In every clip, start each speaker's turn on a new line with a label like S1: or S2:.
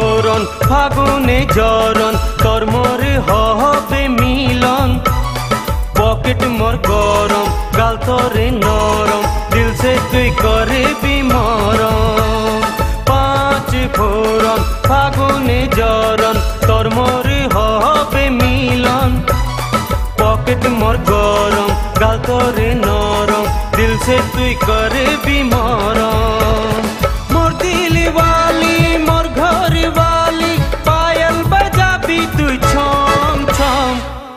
S1: ভোরন ফাগুনে জরন তোর মোর হবে মিলন পকেট মোর গরম গাল তোরে নরম দিল সে তুই করবি মরম পাঁচ ভোরন ফাগুনে জরন তোর মোর হবে মিলন পকেট মোর গরম গাল তোরে নরম দিল সে তুই করবি মরম মোর দিল वाली मोर घर वाली पायल बजाबी तुई छम छम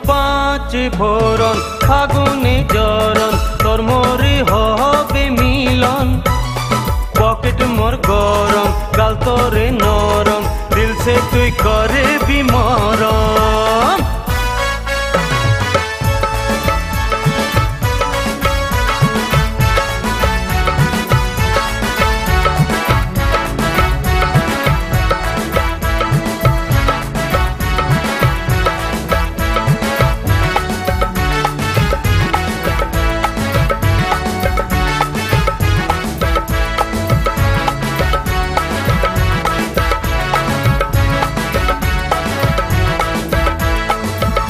S1: पाँच भोरन फागुने जरन तोर मोर হবে মিলন पॉकेट मोर गरम गाल तोरे नरम दिल से तुई करबी मरम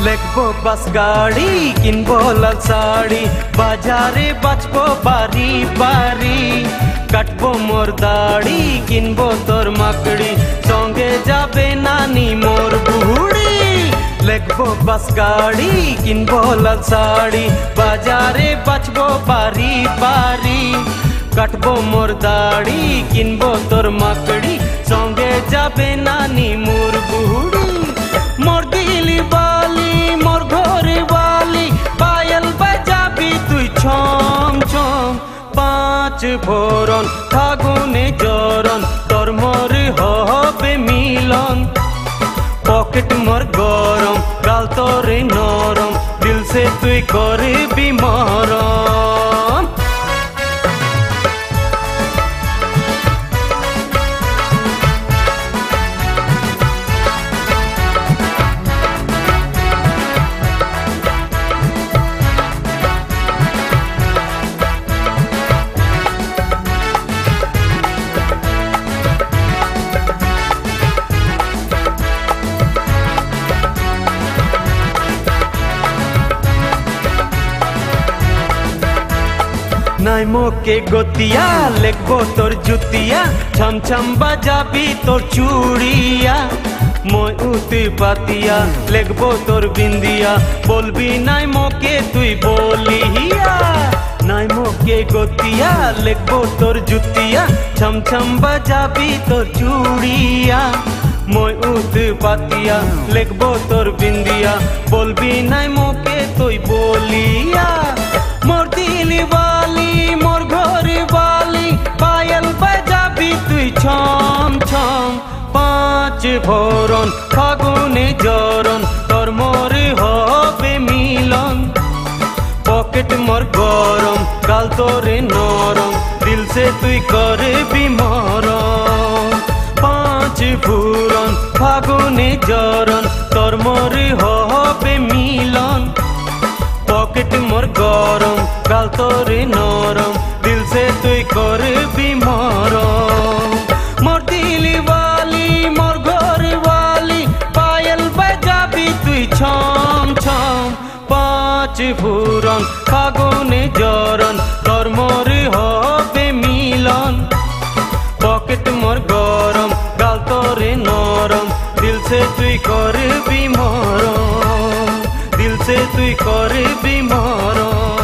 S1: लेखबो बस गाड़ी किनबो लाल साड़ी बाजारे बचबो बारी बारी काटबो मोर दाढ़ी किनबो तोर माकड़ी संगे जाबे नानी मोर बुढ़ी लेखबो बस गाड़ी किनबो लाल साड़ी बाजारे बचबो बारी बारी काटबो मोर दाढ़ी किनबो तोर माकड़ी संगे जाबे नानी मोर बुढ़ी मोर दिल वाली मोर घर वाली पायल बजाबी तुई छम छम पाँच भोरन फागुने जरन तोर मोर হবে মিলন पॉकेट मोर गरम गाल तोरे नरम दिल से तुई करबी मरम नाई मोके गोतिया लेखबो तोर जुतिया छम छम बजाबी तोर चूड़िया मोय उती पातिया लेखबो तोर बिंदिया बोलबी नाई मोके तुई बोलिया नाई मोके गोतिया लेखबो तोर जुतिया छम छम बजाबी तोर चूड़िया मोय उती पातिया लेखबो तोर बिंदिया बोलबी नाई मोके तुई बोलिया मोर दिल वाली मोर घर वाली पायल बजाबी तुई छम छम पाँच भोरन फागुने जरन तोर मोर হবে মিলন पॉकेट मोर गरम गाल तोरे नरम दिल से तुई करबी मरम पाँच भोरन फागुने जरन तोर मोर হবে মিলন पॉकेट मोर गरम गाल तोरे नरम दिल से तुई करबी मरम मोर दिल वाली मोर घर वाली पायल बजाबी तुई छम छम पाँच भोरन फागुने जरन तोर मोर হবে মিলন पॉकेट मोर गरम गाल तोरे नरम दिल से तुई करबी मरम दिल से तुई करबी मरम।